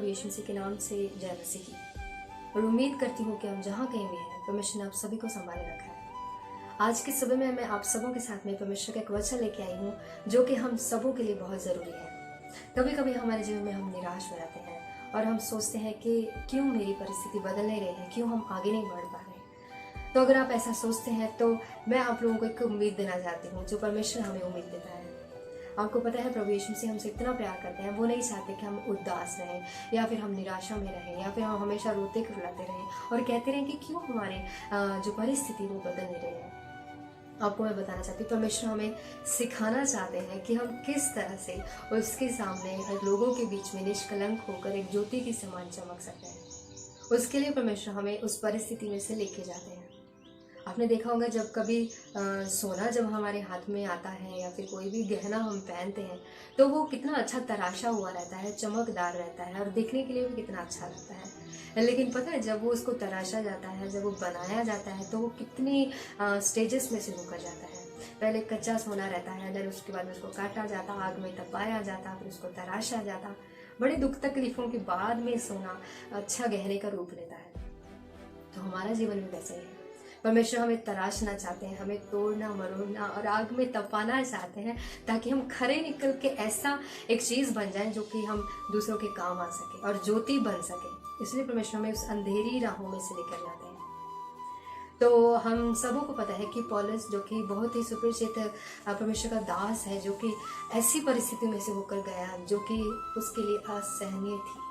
प्रभु यीशु मसीह के नाम से जय मसीह की। और उम्मीद करती हूँ कि हम जहाँ कहीं भी हैं परमेश्वर ने आप सभी को संभाले रखा है। आज के सुबह में मैं आप सबों के साथ में परमेश्वर का एक वचन लेके आई हूँ जो कि हम सबों के लिए बहुत ज़रूरी है। कभी कभी हमारे जीवन में हम निराश हो जाते हैं और हम सोचते हैं कि क्यों मेरी परिस्थिति बदल नहीं रही है, क्यों हम आगे नहीं बढ़ पा रहे। तो अगर आप ऐसा सोचते हैं तो मैं आप लोगों को एक उम्मीद देना चाहती हूँ जो परमेश्वर हमें उम्मीद देता है। आपको पता है प्रभु यीशु मसीह हमसे इतना प्यार करते हैं, वो नहीं चाहते कि हम उदास रहें या फिर हम निराशा में रहें या फिर हम हमेशा रोते रुलाते रहें और कहते रहें कि क्यों हमारे जो परिस्थिति वो बदल नहीं रही है। आपको मैं बताना चाहती हूँ परमेश्वर हमें सिखाना चाहते हैं कि हम किस तरह से उसके सामने लोगों के बीच में निष्कलंक होकर एक ज्योति के समान चमक सकते हैं। उसके लिए परमेश्वर हमें उस परिस्थिति में से लेके जाते हैं। आपने देखा होगा जब कभी सोना जब हमारे हाथ में आता है या फिर कोई भी गहना हम पहनते हैं तो वो कितना अच्छा तराशा हुआ रहता है, चमकदार रहता है और देखने के लिए भी कितना अच्छा लगता है। लेकिन पता है जब वो उसको तराशा जाता है, जब वो बनाया जाता है तो वो कितनी स्टेजेस में से होकर जाता है। पहले कच्चा सोना रहता है, फिर उसके बाद उसको काटा जाता, आग में तपाया जाता, फिर उसको तराशा जाता। बड़े दुख तकलीफों के बाद में सोना अच्छा गहने का रूप लेता है। तो हमारा जीवन भी वैसे ही है। परमेश्वर हमें तराशना चाहते हैं, हमें तोड़ना मरोड़ना और आग में तपाना चाहते हैं ताकि हम खरे निकल के ऐसा एक चीज़ बन जाएं जो कि हम दूसरों के काम आ सके और ज्योति बन सके। इसलिए परमेश्वर हमें उस अंधेरी राहों में से लेकर जाते हैं। तो हम सबों को पता है कि पौलुस जो कि बहुत ही सुपरिचित परमेश्वर का दास है, जो कि ऐसी परिस्थिति में से होकर गया जो कि उसके लिए असहनीय थी।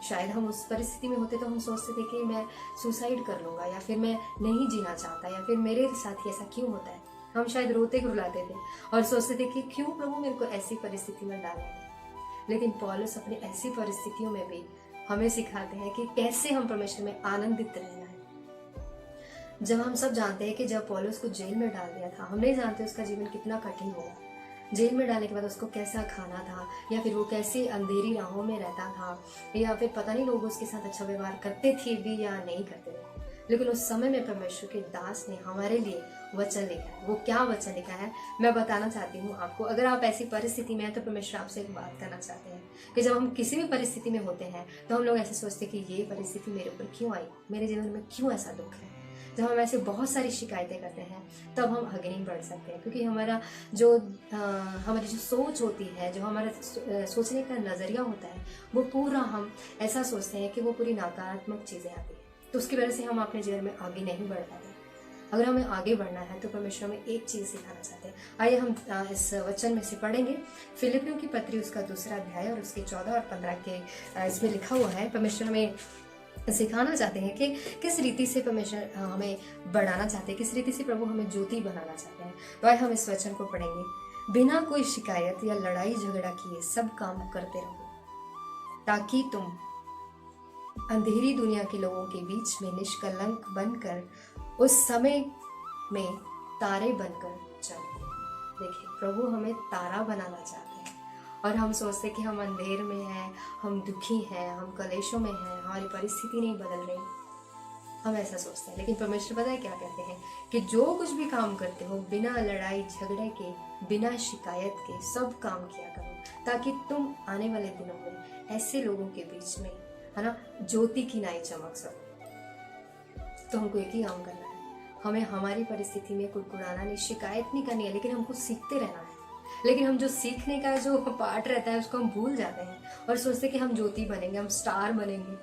शायद हम उस परिस्थिति में होते तो हम सोचते थे कि मैं सुसाइड कर लूँगा या फिर मैं नहीं जीना चाहता या फिर मेरे साथ ही ऐसा क्यों होता है। हम शायद रोते रुलाते थे और सोचते थे कि क्यों प्रभु मेरे को ऐसी परिस्थिति में डाले। लेकिन पौलुस अपनी ऐसी परिस्थितियों में भी हमें सिखाते हैं कि कैसे हम परमेश्वर में आनंदित रहना है। जब हम सब जानते हैं कि जब पौलुस को जेल में डाल दिया था, हम नहीं जानते उसका जीवन कितना कठिन होगा। जेल में डालने के बाद उसको कैसा खाना था या फिर वो कैसे अंधेरी राहों में रहता था या फिर पता नहीं लोग उसके साथ अच्छा व्यवहार करते थे भी या नहीं करते थे। लेकिन उस समय में परमेश्वर के दास ने हमारे लिए वचन लिखा है। वो क्या वचन लिखा है मैं बताना चाहती हूँ आपको। अगर आप ऐसी परिस्थिति में हैं तो परमेश्वर आपसे एक बात करना चाहते हैं कि जब हम किसी भी परिस्थिति में होते हैं तो हम लोग ऐसे सोचते हैं कि ये परिस्थिति मेरे ऊपर क्यों आई, मेरे जीवन में क्यों ऐसा दुख है। जब हम ऐसे बहुत सारी शिकायतें करते हैं तब हम आगे नहीं बढ़ सकते हैं, क्योंकि हमारी जो सोच होती है, जो हमारा सोचने का नज़रिया होता है, वो पूरा हम ऐसा सोचते हैं कि वो पूरी नकारात्मक चीज़ें आती हैं। तो उसकी वजह से हम अपने जीवन में आगे नहीं बढ़ पाते। अगर हमें आगे बढ़ना है तो परमेश्वर हमें एक चीज़ सिखाना चाहते हैं। आइए हम इस वचन में से पढ़ेंगे। फिलिपियों की पत्री उसका 2 अध्याय और उसके 14 और 15 के इसमें लिखा हुआ है। परमेश्वर हमें सिखाना चाहते हैं कि किस रीति से परमेश्वर हमें बढ़ाना चाहते हैं, किस रीति से प्रभु हमें ज्योति बनाना चाहते हैं। तो आइए हम इस वचन को पढ़ेंगे। बिना कोई शिकायत या लड़ाई झगड़ा किए सब काम करते रहो ताकि तुम अंधेरी दुनिया के लोगों के बीच में निष्कलंक बनकर उस समय में तारे बनकर चलो। देखिए प्रभु हमें तारा बनाना चाहते हैं और हम सोचते कि हम अंधेर में हैं, हम दुखी हैं, हम कलेशों में हैं, हमारी परिस्थिति नहीं बदल रही। हम ऐसा सोचते हैं। लेकिन परमेश्वर पता है क्या कहते हैं कि जो कुछ भी काम करते हो बिना लड़ाई झगड़े के, बिना शिकायत के सब काम किया करो ताकि तुम आने वाले दिनों में ऐसे लोगों के बीच में, है ना, ज्योति की नाई चमक सको। तो हमको एक ही काम करना है, हमें हमारी परिस्थिति में कुड़कुड़ाना नहीं, शिकायत नहीं करनी है, लेकिन हमको सीखते रहना है। लेकिन हम जो सीखने का जो पार्ट रहता है उसको हम भूल जाते हैं और सोचते हैं कि हम ज्योति बनेंगे, हम स्टार बनेंगे।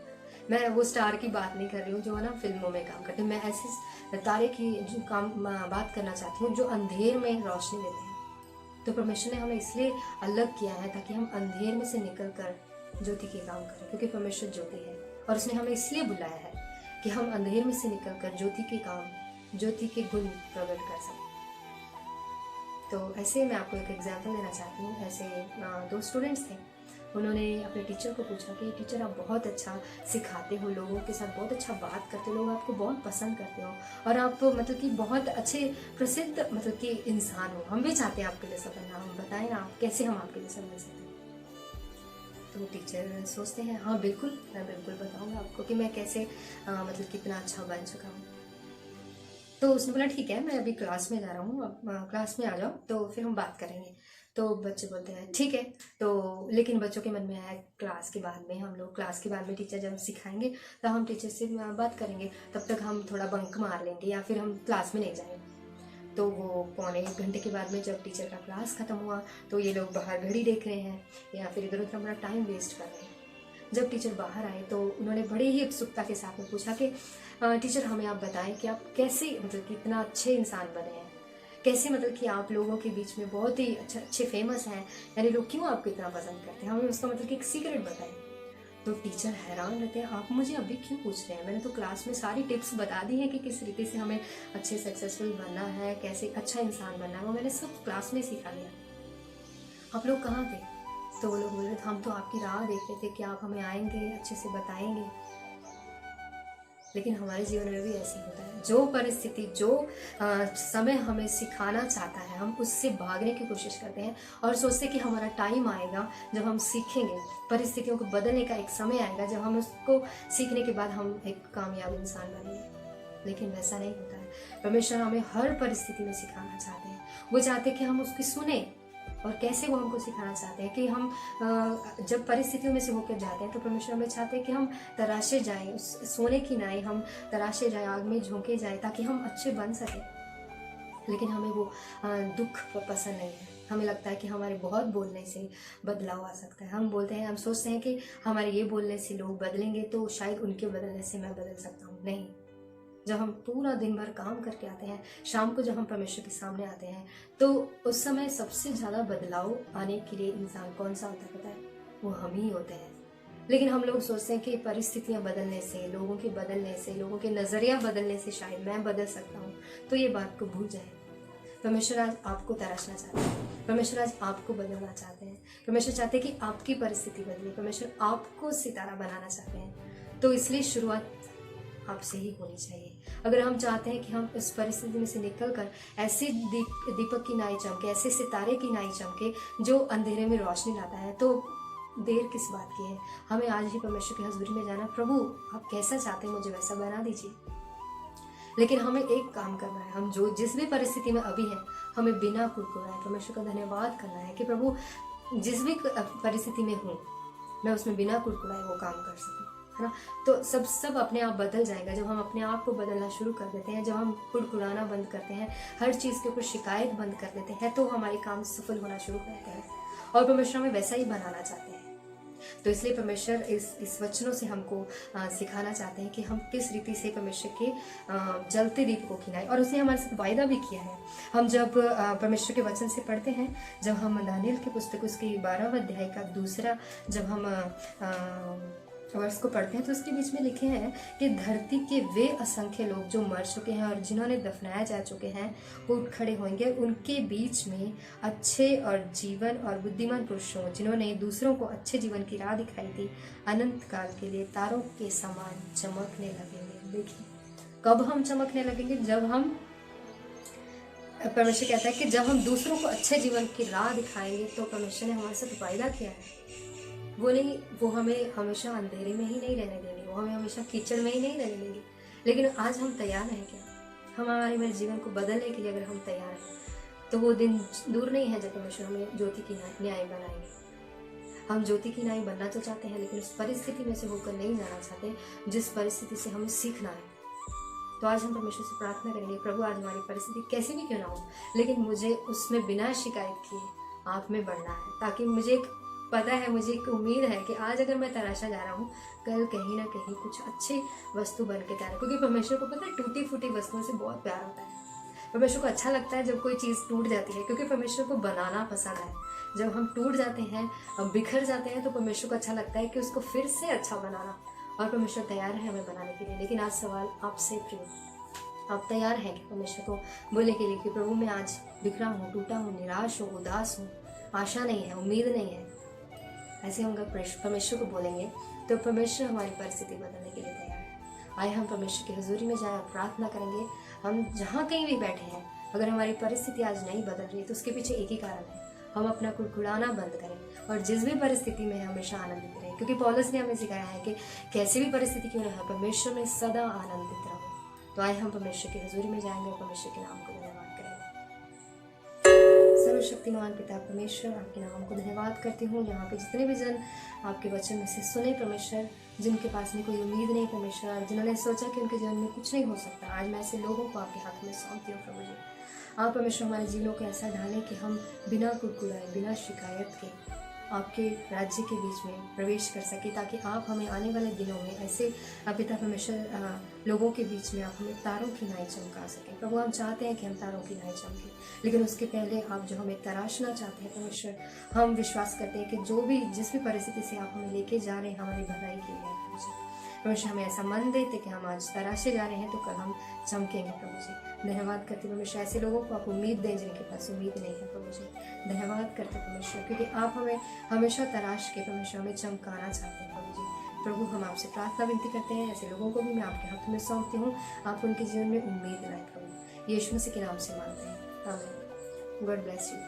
मैं वो स्टार की बात नहीं कर रही हूँ जो है ना फिल्मों में काम करते हैं। मैं ऐसे तारे की जो बात करना चाहती हूँ जो अंधेर में रोशनी देते हैं। तो परमेश्वर ने हमें इसलिए अलग किया है ताकि हम अंधेर में से निकल कर ज्योति के काम करें, क्योंकि परमेश्वर ज्योति है और उसने हमें इसलिए बुलाया है कि हम अंधेर में से निकल कर ज्योति के काम, ज्योति के गुण प्रकट कर सकें। तो ऐसे मैं आपको एक एग्जाम्पल देना चाहती हूँ। ऐसे 2 स्टूडेंट्स थे। उन्होंने अपने टीचर को पूछा कि टीचर आप बहुत अच्छा सिखाते हो, लोगों के साथ बहुत अच्छा बात करते हो, लोग आपको बहुत पसंद करते हो और आप मतलब कि बहुत अच्छे प्रसिद्ध मतलब कि इंसान हो, हम भी चाहते हैं आपके जैसा बनना, हम बताएं ना आप कैसे हम आपके जैसा बन सकते हैं। तो टीचर सोचते हैं हाँ बिल्कुल, मैं बिल्कुल बताऊँगा आपको कि मैं कैसे मतलब कितना अच्छा बन चुका हूँ। तो उसने बोला ठीक है, मैं अभी क्लास में जा रहा हूँ, अब क्लास में आ जाओ तो फिर हम बात करेंगे। तो बच्चे बोलते हैं ठीक है। तो लेकिन बच्चों के मन में आया क्लास के बाद में, हम लोग क्लास के बाद में टीचर जब सिखाएंगे तो हम टीचर से बात करेंगे, तब तक हम थोड़ा बंक मार लेंगे या फिर हम क्लास में नहीं जाएंगे। तो वो पौने 1 घंटे के बाद में जब टीचर का क्लास ख़त्म हुआ तो ये लोग बाहर घड़ी देख रहे हैं या फिर इधर उधर अपना टाइम वेस्ट कर रहे हैं। जब टीचर बाहर आए तो उन्होंने बड़े ही उत्सुकता के साथ में पूछा कि टीचर हमें आप बताएं कि आप कैसे मतलब कि इतना अच्छे इंसान बने हैं, कैसे मतलब कि आप लोगों के बीच में बहुत ही अच्छे फेमस हैं, यानी लोग क्यों आपको इतना पसंद करते हैं, हमें उसका मतलब कि एक सीक्रेट बताएं। तो टीचर हैरान रहते हैं, आप मुझे अभी क्यों पूछ रहे हैं, मैंने तो क्लास में सारी टिप्स बता दी हैं कि किस तरीके से हमें अच्छे सक्सेसफुल बनना है, कैसे अच्छा इंसान बनना है, वो मैंने सब क्लास में सिखा दिया, आप लोग कहाँ थे। तो वो लोग बोल रहे थे हम तो आपकी राह देख रहे थे कि आप हमें आएंगे, अच्छे से बताएंगे। लेकिन हमारे जीवन में भी ऐसे ही होता है, जो परिस्थिति जो समय हमें सिखाना चाहता है हम उससे भागने की कोशिश करते हैं और सोचते हैं कि हमारा टाइम आएगा जब हम सीखेंगे, परिस्थितियों को बदलने का एक समय आएगा जब हम उसको सीखने के बाद हम एक कामयाब इंसान बनेंगे। लेकिन वैसा नहीं होता है। परमेश्वर हमें हर परिस्थिति में सिखाना चाहते हैं, वो चाहते हैं कि हम उसकी सुने। और कैसे वो हमको सिखाना चाहते हैं कि हम जब परिस्थितियों में से होकर जाते हैं तो परमेश्वर हमें चाहते हैं कि हम तराशे जाएं, उस सोने की नाई हम तराशे जाएं, आग में झोंके जाएं ताकि हम अच्छे बन सकें। लेकिन हमें वो दुख पसंद नहीं है। हमें लगता है कि हमारे बहुत बोलने से बदलाव आ सकता है। हम बोलते हैं, हम सोचते हैं कि हमारे ये बोलने से लोग बदलेंगे तो शायद उनके बदलने से मैं बदल सकता हूँ। नहीं, जब हम पूरा दिन भर काम करके आते हैं, शाम को जब हम परमेश्वर के सामने आते हैं तो उस समय सबसे ज़्यादा बदलाव आने के लिए इंसान कौन सा होता है पता है? वो हम ही होते हैं। लेकिन हम लोग सोचते हैं कि परिस्थितियां बदलने से, लोगों के बदलने से, लोगों के नज़रिया बदलने से शायद मैं बदल सकता हूँ। तो ये बात को भूल जाए। परमेश्वर आज आपको तराशना चाहते हैं, परमेश्वर आज आपको बदलना चाहते हैं, परमेश्वर चाहते हैं कि आपकी परिस्थिति बदले, परमेश्वर आपको सितारा बनाना चाहते हैं। तो इसलिए शुरुआत आपसे ही होनी चाहिए। अगर हम चाहते हैं कि हम इस परिस्थिति में से निकलकर ऐसे दीपक की नाई चमके, ऐसे सितारे की नाई चमके जो अंधेरे में रोशनी लाता है, तो देर किस बात की है। हमें आज ही परमेश्वर की हज़ूरी में जाना, प्रभु आप कैसा चाहते हैं मुझे वैसा बना दीजिए। लेकिन हमें एक काम करना है, हम जो जिस भी परिस्थिति में अभी हैं हमें बिना कुड़कुड़ाए परमेश्वर का धन्यवाद करना है कि प्रभु जिस भी परिस्थिति में हूँ मैं उसमें बिना कुड़कुड़ाए वो काम कर सकूँ, है ना। तो सब अपने आप बदल जाएगा जब हम अपने आप को बदलना शुरू कर देते हैं, जब हम कुड़कुड़ाना बंद करते हैं, हर चीज़ के ऊपर शिकायत बंद कर देते हैं, तो हमारे काम सफल होना शुरू करते हैं। और परमेश्वर हमें वैसा ही बनाना चाहते हैं। तो इसलिए परमेश्वर इस वचनों से हमको सिखाना चाहते हैं कि हम किस रीति से परमेश्वर के जलते दीपकों की नाई, और उसने हमारे साथ वायदा भी किया है। हम जब परमेश्वर के वचन से पढ़ते हैं, जब हम दानियेल की पुस्तक उसके 12वें अध्याय का दूसरा जब हम वर्ष को पढ़ते हैं तो उसके बीच में लिखे हैं कि धरती के वे असंख्य लोग जो मर चुके हैं और जिन्होंने दफनाया जा चुके हैं वो उठ खड़े होंगे। उनके बीच में अच्छे और जीवन और बुद्धिमान पुरुष हों जिन्होंने दूसरों को अच्छे जीवन की राह दिखाई थी, अनंत काल के लिए तारों के समान चमकने लगेंगे। देखिए कब हम चमकने लगेंगे? जब हम, परमेश्वर कहता है कि जब हम दूसरों को अच्छे जीवन की राह दिखाएंगे। तो परमेश्वर ने हमारे साथ वायदा किया है, वो हमें हमेशा अंधेरे में ही नहीं रहने देंगे, वो हमें हमेशा कीचड़ में ही नहीं रहने देंगे। लेकिन आज हम तैयार हैं क्या? हम हमारे जीवन को बदलने के लिए अगर हम तैयार हैं तो वो दिन दूर नहीं है जब परमेश्वर हमें ज्योति की न्याय बनाएंगे। हम ज्योति की न्याय बनना तो चाहते हैं, लेकिन उस परिस्थिति में से होकर नहीं जाना चाहते जिस परिस्थिति से हमें सीखना है। तो आज हम परमेश्वर से प्रार्थना करेंगे, प्रभु आज हमारी परिस्थिति कैसी भी क्यों ना हो, लेकिन मुझे उसमें बिना शिकायत किए आप में बढ़ना है, ताकि मुझे पता है, मुझे एक उम्मीद है कि आज अगर मैं तराशा जा रहा हूँ, कल कहीं ना कहीं कुछ अच्छी वस्तु बन के तैयार है। क्योंकि परमेश्वर को पता है टूटी फूटी वस्तुओं से बहुत प्यार होता है। परमेश्वर को अच्छा लगता है जब कोई चीज़ टूट जाती है, क्योंकि परमेश्वर को बनाना पसंद है। जब हम टूट जाते हैं, बिखर जाते हैं, तो परमेश्वर को अच्छा लगता है कि उसको फिर से अच्छा बनाना, और परमेश्वर तैयार है हमें बनाने के लिए। लेकिन आज सवाल आपसे प्रिय, आप तैयार हैं कि परमेश्वर को बोलने के लिए कि प्रभु मैं आज बिखरा हूँ, टूटा हूँ, निराश हूँ, उदास हूँ, आशा नहीं है, उम्मीद नहीं है। ऐसे हम अगर परमेश्वर को बोलेंगे तो परमेश्वर हमारी परिस्थिति बदलने के लिए तैयार है। आइए हम परमेश्वर की हजूरी में जाएं, प्रार्थना करेंगे। हम जहाँ कहीं भी बैठे हैं, अगर हमारी परिस्थिति आज नहीं बदल रही तो उसके पीछे एक ही कारण है, हम अपना कुड़कुड़ाना बंद करें और जिस भी परिस्थिति में हमेशा आनंदित रहें। क्योंकि पौलुस ने हमें सिखाया है कि कैसी भी परिस्थिति क्यों ना हो, परमेश्वर में सदा आनंदित रहो। तो आइए हम परमेश्वर की हजूरी में जाएंगे और परमेश्वर के नाम को धन्यवाद करेंगे। सर्वशक्तिमान पिता परमेश्वर, आपके नाम को धन्यवाद करती हूँ। यहाँ पे जितने भी जन आपके वचन में से सुने परमेश्वर, जिनके पास में कोई उम्मीद नहीं परमेश्वर, जिन्होंने सोचा कि उनके जीवन में कुछ नहीं हो सकता, आज मैं ऐसे लोगों को आपके हाथ में सौंपती हूँ प्रभु जी। आप परमेश्वर हमारे जीवनों को ऐसा ढालें कि हम बिना कुड़कुड़ाए, बिना शिकायत के आपके राज्य के बीच में प्रवेश कर सके, ताकि आप हमें आने वाले दिनों में ऐसे पिता परमेश्वर लोगों के बीच में आप हमें तारों की नाई चमका सकें। प्रभु हम चाहते हैं कि हम तारों की नाई चमके, लेकिन उसके पहले आप जो हमें तराशना चाहते हैं परमेश्वर, हम विश्वास करते हैं कि जिस भी परिस्थिति से आप हमें लेके जा रहे हैं हमारी भलाई के लिए है प्रभु जी। परमेश्वर हमें ऐसा मन देते कि हम आज तराशे जा रहे हैं तो कल हम चमकेंगे प्रभु जी। धन्यवाद करते परमेश्वर, ऐसे लोगों को आप उम्मीद दें जिनके पास उम्मीद नहीं है प्रभु जी। धन्यवाद करते परमेश्वर, क्योंकि आप हमें हमेशा तराश के परमेश्वर हमें चमकाना चाहते हैं प्रभु जी। प्रभु हम आपसे प्रार्थना विनती करते हैं, ऐसे लोगों को भी मैं आपके हाथों में सौंपती हूँ। आप उनके जीवन में उम्मीद लाए प्रभु, यीशु मसीह के नाम से मांगते हैं, आमीन। God bless you.